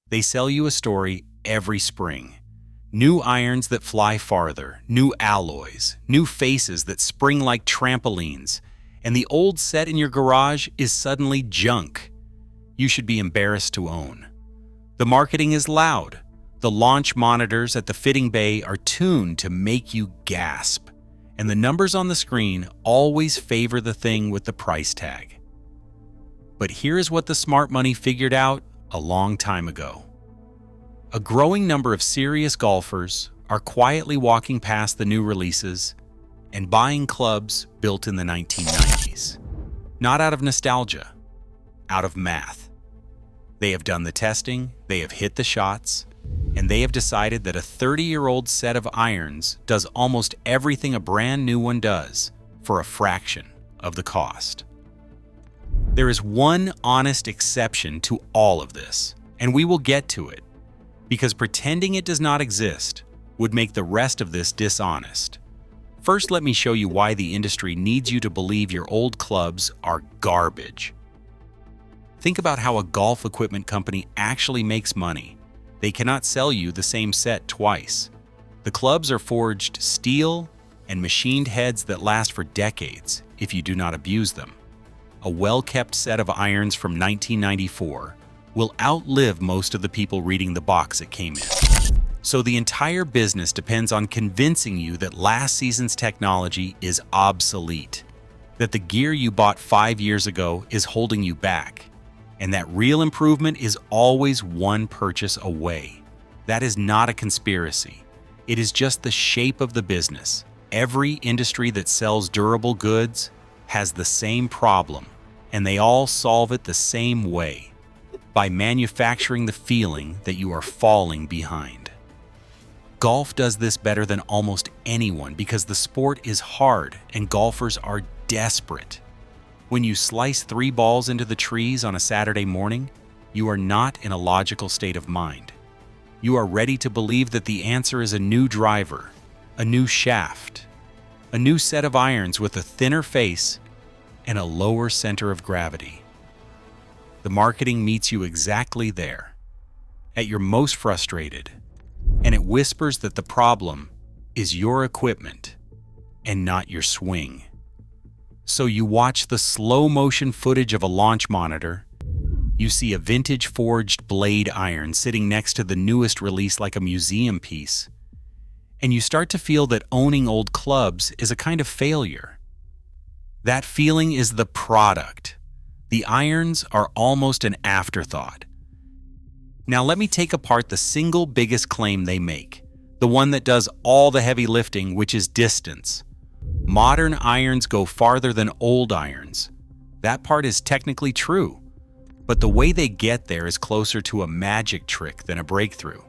They sell you a story every spring. New irons that fly farther, new alloys, new faces that spring like trampolines, and the old set in your garage is suddenly junk. You should be embarrassed to own. The marketing is loud. The launch monitors at the fitting bay are tuned to make you gasp, and the numbers on the screen always favor the thing with the price tag. But here is what the smart money figured out a long time ago. A growing number of serious golfers are quietly walking past the new releases and buying clubs built in the 1990s. Not out of nostalgia, out of math. They have done the testing, they have hit the shots, and they have decided that a 30-year-old set of irons does almost everything a brand new one does for a fraction of the cost. There is one honest exception to all of this, and we will get to it, because pretending it does not exist would make the rest of this dishonest. First, let me show you why the industry needs you to believe your old clubs are garbage. Think about how a golf equipment company actually makes money. They cannot sell you the same set twice. The clubs are forged steel and machined heads that last for decades if you do not abuse them. A well-kept set of irons from 1994 will outlive most of the people reading the box it came in. So the entire business depends on convincing you that last season's technology is obsolete, that the gear you bought 5 years ago is holding you back, and that real improvement is always one purchase away. That is not a conspiracy. It is just the shape of the business. Every industry that sells durable goods has the same problem, and they all solve it the same way, by manufacturing the feeling that you are falling behind. Golf does this better than almost anyone because the sport is hard and golfers are desperate. When you slice 3 balls into the trees on a Saturday morning, you are not in a logical state of mind. You are ready to believe that the answer is a new driver, a new shaft, a new set of irons with a thinner face and a lower center of gravity. The marketing meets you exactly there, at your most frustrated, and it whispers that the problem is your equipment and not your swing. So you watch the slow-motion footage of a launch monitor. You see a vintage forged blade iron sitting next to the newest release like a museum piece. And you start to feel that owning old clubs is a kind of failure. That feeling is the product. The irons are almost an afterthought. Now let me take apart the single biggest claim they make, the one that does all the heavy lifting, which is distance. Modern irons go farther than old irons. That part is technically true, but the way they get there is closer to a magic trick than a breakthrough.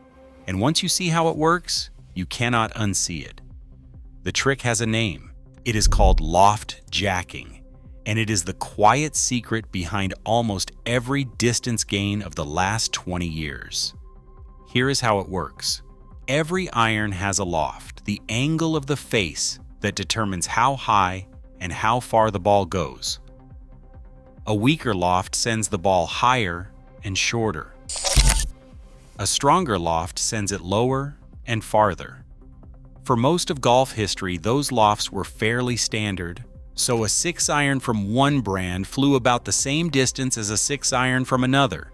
And once you see how it works, you cannot unsee it. The trick has a name. It is called loft jacking, and it is the quiet secret behind almost every distance gain of the last 20 years. Here is how it works. Every iron has a loft, the angle of the face that determines how high and how far the ball goes. A weaker loft sends the ball higher and shorter. A stronger loft sends it lower and farther. For most of golf history, those lofts were fairly standard, so a 6-iron from one brand flew about the same distance as a 6-iron from another.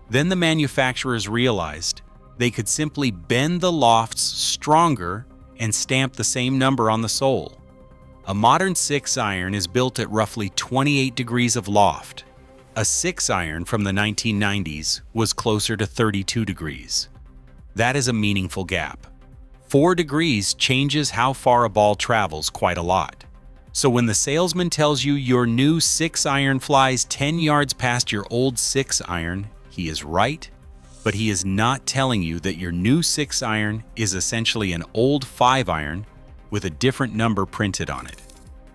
Then the manufacturers realized they could simply bend the lofts stronger and stamp the same number on the sole. A modern 6-iron is built at roughly 28 degrees of loft. A 6-iron from the 1990s was closer to 32 degrees. That is a meaningful gap. 4 degrees changes how far a ball travels quite a lot. So when the salesman tells you your new 6-iron flies 10 yards past your old 6-iron, he is right, but he is not telling you that your new 6-iron is essentially an old 5-iron with a different number printed on it.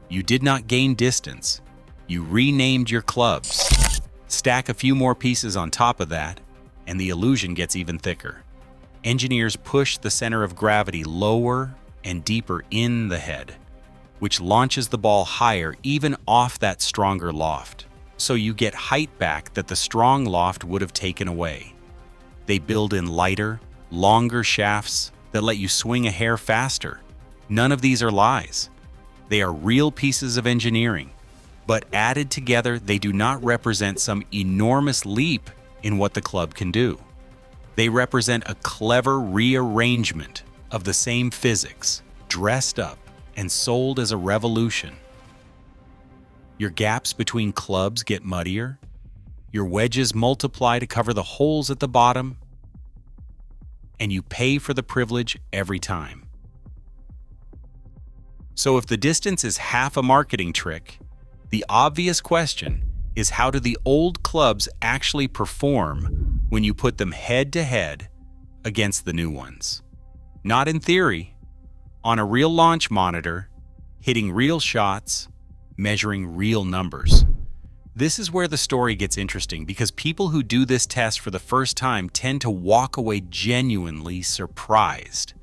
You did not gain distance. You renamed your clubs. Stack a few more pieces on top of that, and the illusion gets even thicker. Engineers push the center of gravity lower and deeper in the head, which launches the ball higher even off that stronger loft. So you get height back that the strong loft would have taken away. They build in lighter, longer shafts that let you swing a hair faster. None of these are lies. They are real pieces of engineering, but added together, they do not represent some enormous leap in what the club can do. They represent a clever rearrangement of the same physics, dressed up and sold as a revolution. Your gaps between clubs get muddier. Your wedges multiply to cover the holes at the bottom, and you pay for the privilege every time. So if the distance is half a marketing trick, the obvious question is, how do the old clubs actually perform when you put them head to head against the new ones? Not in theory, on a real launch monitor, hitting real shots, measuring real numbers. This is where the story gets interesting, because people who do this test for the first time tend to walk away genuinely surprised.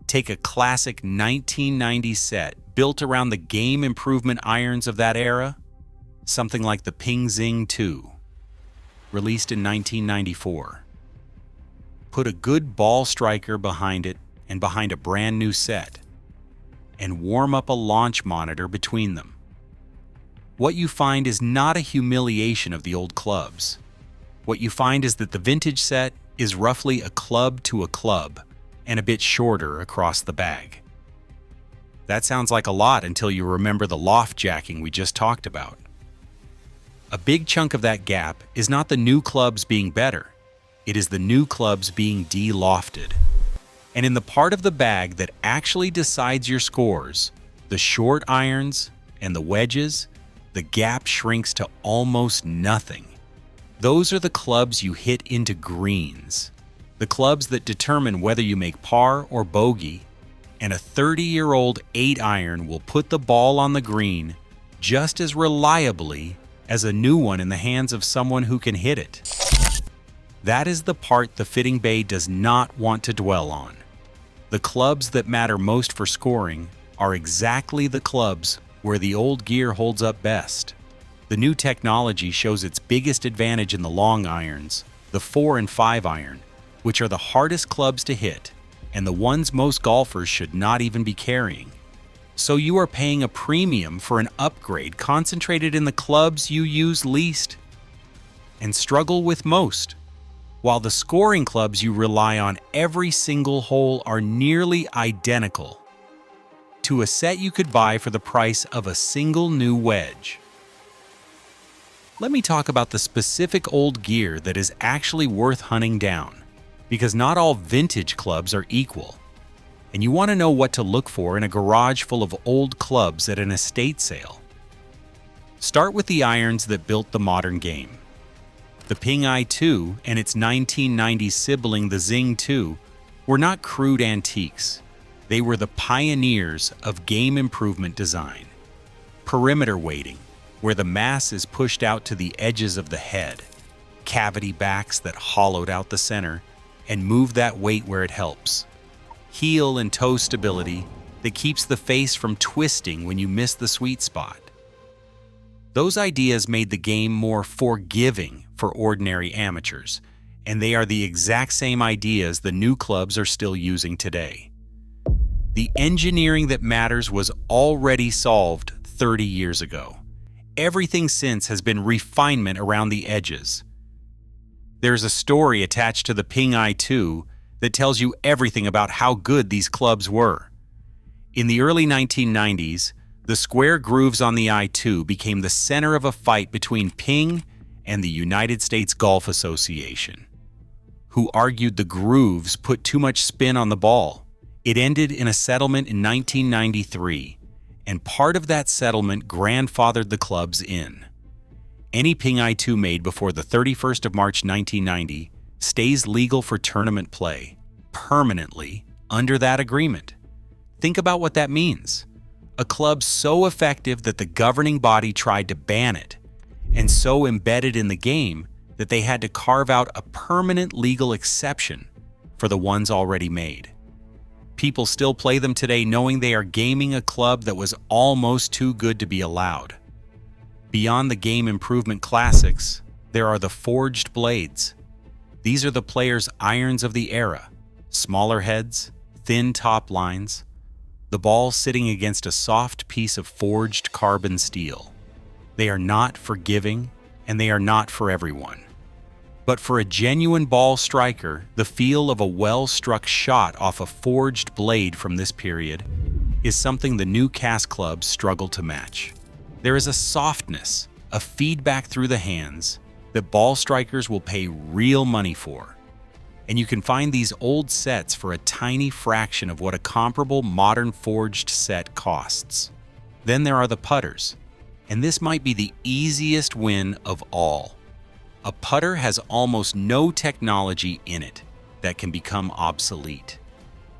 Take a classic 1990 set built around the game improvement irons of that era, something like the Ping Zing 2, released in 1994. Put a good ball striker behind it and behind a brand new set, and warm up a launch monitor between them. What you find is not a humiliation of the old clubs. What you find is that the vintage set is roughly a club to a club and a bit shorter across the bag. That sounds like a lot until you remember the loft jacking we just talked about. A big chunk of that gap is not the new clubs being better, it is the new clubs being de-lofted. And in the part of the bag that actually decides your scores, the short irons and the wedges, the gap shrinks to almost nothing. Those are the clubs you hit into greens, the clubs that determine whether you make par or bogey, and a 30-year-old 8-iron will put the ball on the green just as reliably as a new one in the hands of someone who can hit it. That is the part the fitting bay does not want to dwell on. The clubs that matter most for scoring are exactly the clubs where the old gear holds up best. The new technology shows its biggest advantage in the long irons, the 4 and 5 iron, which are the hardest clubs to hit, and the ones most golfers should not even be carrying. So you are paying a premium for an upgrade concentrated in the clubs you use least and struggle with most, while the scoring clubs you rely on every single hole are nearly identical to a set you could buy for the price of a single new wedge. Let me talk about the specific old gear that is actually worth hunting down, because not all vintage clubs are equal, and you want to know what to look for in a garage full of old clubs at an estate sale. Start with the irons that built the modern game. The Ping I-2 and its 1990 sibling, the Zing 2, were not crude antiques. They were the pioneers of game improvement design. Perimeter weighting, where the mass is pushed out to the edges of the head. Cavity backs that hollowed out the center and move that weight where it helps. Heel and toe stability that keeps the face from twisting when you miss the sweet spot. Those ideas made the game more forgiving for ordinary amateurs, and they are the exact same ideas the new clubs are still using today. The engineering that matters was already solved 30 years ago. Everything since has been refinement around the edges. There's a story attached to the Ping I-2 that tells you everything about how good these clubs were. In the early 1990s, the square grooves on the I-2 became the center of a fight between Ping and the United States Golf Association, who argued the grooves put too much spin on the ball. It ended in a settlement in 1993, and part of that settlement grandfathered the clubs in. Any Ping I-2 made before the 31st of March 1990 stays legal for tournament play, permanently, under that agreement. Think about what that means. A club so effective that the governing body tried to ban it, and so embedded in the game that they had to carve out a permanent legal exception for the ones already made. People still play them today knowing they are gaming a club that was almost too good to be allowed. Beyond the game improvement classics, there are the forged blades. These are the players' irons of the era. Smaller heads, thin top lines, the ball sitting against a soft piece of forged carbon steel. They are not forgiving, and they are not for everyone. But for a genuine ball striker, the feel of a well-struck shot off a forged blade from this period is something the new CAS clubs struggle to match. There is a softness, a feedback through the hands, that ball strikers will pay real money for. And you can find these old sets for a tiny fraction of what a comparable modern forged set costs. Then there are the putters, and this might be the easiest win of all. A putter has almost no technology in it that can become obsolete.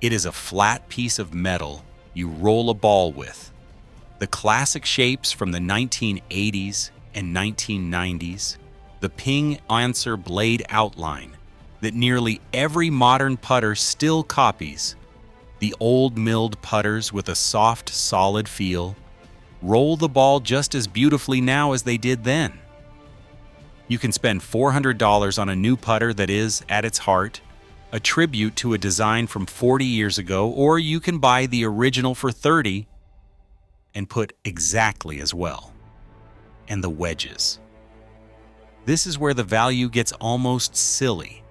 It is a flat piece of metal you roll a ball with. The classic shapes from the 1980s and 1990s, the ping answer blade outline that nearly every modern putter still copies, the old milled putters with a soft, solid feel, roll the ball just as beautifully now as they did then. You can spend $400 on a new putter that is, at its heart, a tribute to a design from 40 years ago, or you can buy the original for $30 and put exactly as well. And the wedges. This is where the value gets almost silly.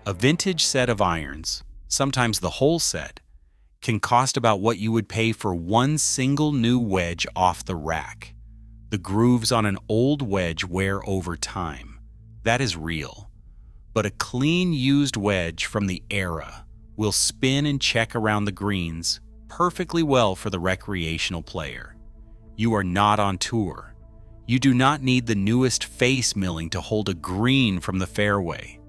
A vintage set of irons, sometimes the whole set, can cost about what you would pay for one single new wedge off the rack. The grooves on an old wedge wear over time. That is real. But a clean used wedge from the era will spin and check around the greens perfectly well for the recreational player. You are not on tour. You do not need the newest face milling to hold a green from the fairway.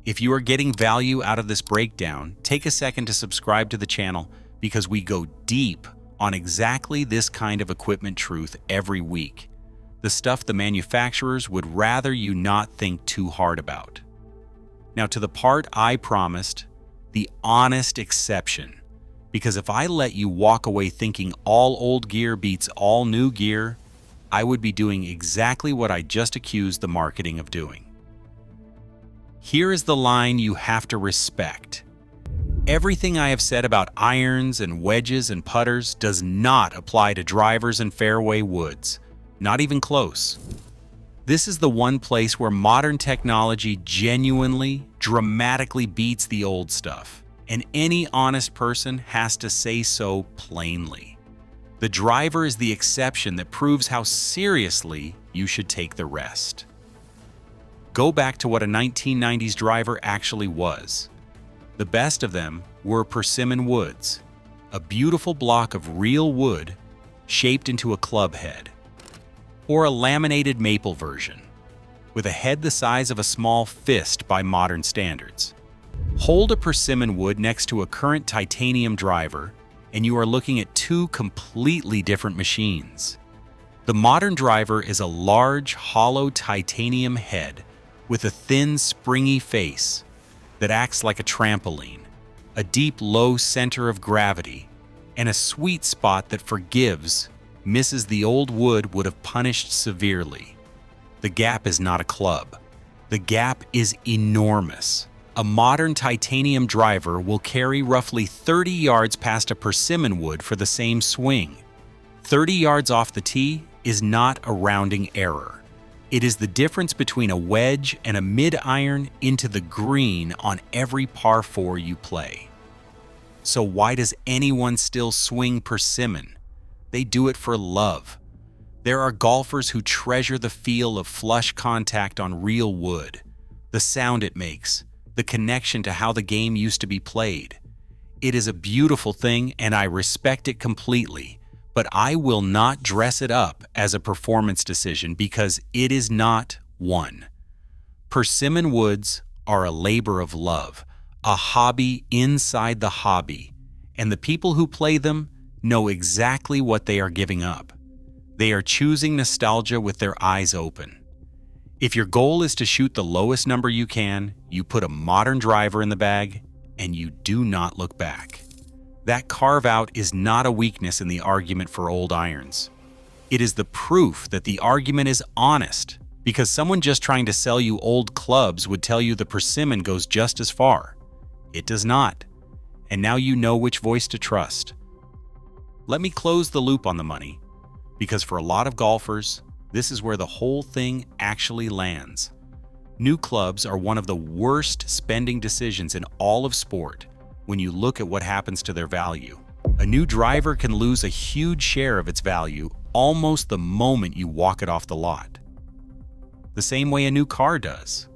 If you are getting value out of this breakdown, take a second to subscribe to the channel because we go deep on exactly this kind of equipment truth every week. The stuff the manufacturers would rather you not think too hard about. Now to the part I promised, the honest exception. Because if I let you walk away thinking all old gear beats all new gear, I would be doing exactly what I just accused the marketing of doing. Here is the line you have to respect. Everything I have said about irons and wedges and putters does not apply to drivers and fairway woods, not even close. This is the one place where modern technology genuinely, dramatically beats the old stuff, and any honest person has to say so plainly. The driver is the exception that proves how seriously you should take the rest. Go back to what a 1990s driver actually was. The best of them were persimmon woods, a beautiful block of real wood shaped into a club head, or a laminated maple version, with a head the size of a small fist by modern standards. Hold a persimmon wood next to a current titanium driver, and you are looking at two completely different machines. The modern driver is a large, hollow titanium head with a thin, springy face that acts like a trampoline, a deep, low center of gravity, and a sweet spot that forgives, misses the old wood would have punished severely. The gap is not a club. The gap is enormous. A modern titanium driver will carry roughly 30 yards past a persimmon wood for the same swing. 30 yards off the tee is not a rounding error. It is the difference between a wedge and a mid-iron into the green on every par 4 you play. So why does anyone still swing persimmon? They do it for love. There are golfers who treasure the feel of flush contact on real wood, the sound it makes, the connection to how the game used to be played. It is a beautiful thing and I respect it completely, but I will not dress it up as a performance decision because it is not one. Persimmon woods are a labor of love, a hobby inside the hobby, and the people who play them know exactly what they are giving up. They are choosing nostalgia with their eyes open. If your goal is to shoot the lowest number you can, you put a modern driver in the bag and you do not look back. That carve-out is not a weakness in the argument for old irons. It is the proof that the argument is honest, Because someone just trying to sell you old clubs would tell you the persimmon goes just as far. It does not. And now you know which voice to trust. Let me close the loop on the money, because for a lot of golfers, this is where the whole thing actually lands. New clubs are one of the worst spending decisions in all of sport when you look at what happens to their value. A new driver can lose a huge share of its value almost the moment you walk it off the lot. The same way a new car does.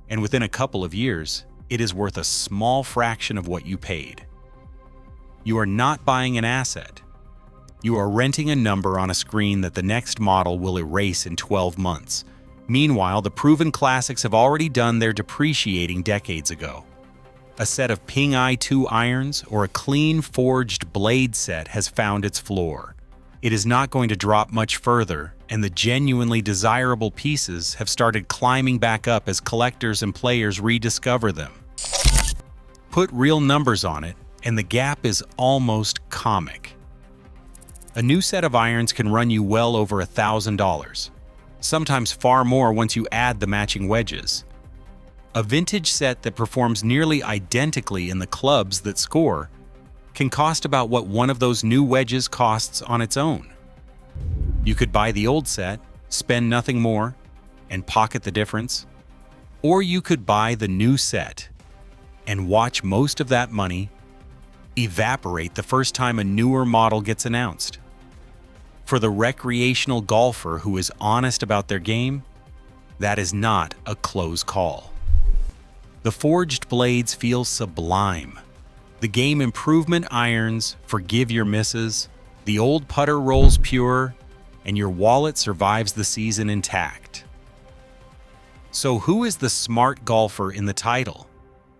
And within a couple of years, it is worth a small fraction of what you paid. You are not buying an asset. You are renting a number on a screen that the next model will erase in 12 months. Meanwhile, the proven classics have already done their depreciating decades ago. A set of Ping Eye 2 irons or a clean forged blade set has found its floor. It is not going to drop much further, and the genuinely desirable pieces have started climbing back up as collectors and players rediscover them. Put real numbers on it, and the gap is almost comic. A new set of irons can run you well over $1,000, sometimes far more once you add the matching wedges. A vintage set that performs nearly identically in the clubs that score can cost about what one of those new wedges costs on its own. You could buy the old set, spend nothing more, and pocket the difference. Or you could buy the new set and watch most of that money evaporate the first time a newer model gets announced. For the recreational golfer who is honest about their game, that is not a close call. The forged blades feel sublime. The game improvement irons forgive your misses, the old putter rolls pure, and your wallet survives the season intact. So who is the smart golfer in the title?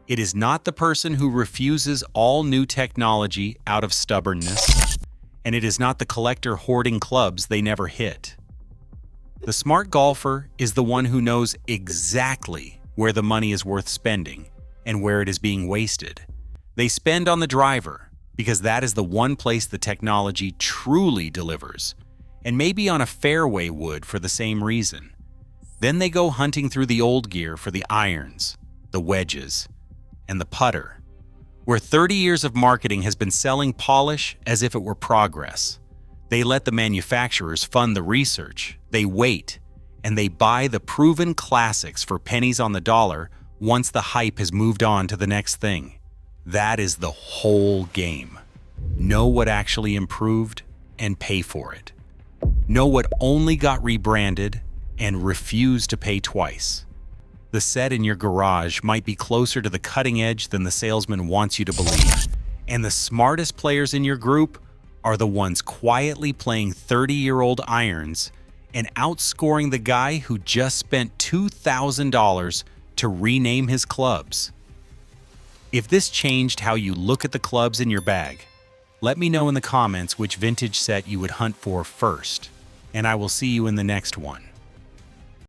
It is not the person who refuses all new technology out of stubbornness, and it is not the collector hoarding clubs they never hit. The smart golfer is the one who knows exactly where the money is worth spending and where it is being wasted. They spend on the driver because that is the one place the technology truly delivers, and maybe on a fairway wood for the same reason. Then they go hunting through the old gear for the irons, the wedges, and the putter, where 30 years of marketing has been selling polish as if it were progress. They let the manufacturers fund the research, they wait, and they buy the proven classics for pennies on the dollar once the hype has moved on to the next thing. That is the whole game. Know what actually improved and pay for it. Know what only got rebranded and refuse to pay twice. The set in your garage might be closer to the cutting edge than the salesman wants you to believe. And the smartest players in your group are the ones quietly playing 30-year-old irons and outscoring the guy who just spent $2,000 to rename his clubs. If this changed how you look at the clubs in your bag, let me know in the comments which vintage set you would hunt for first, and I will see you in the next one.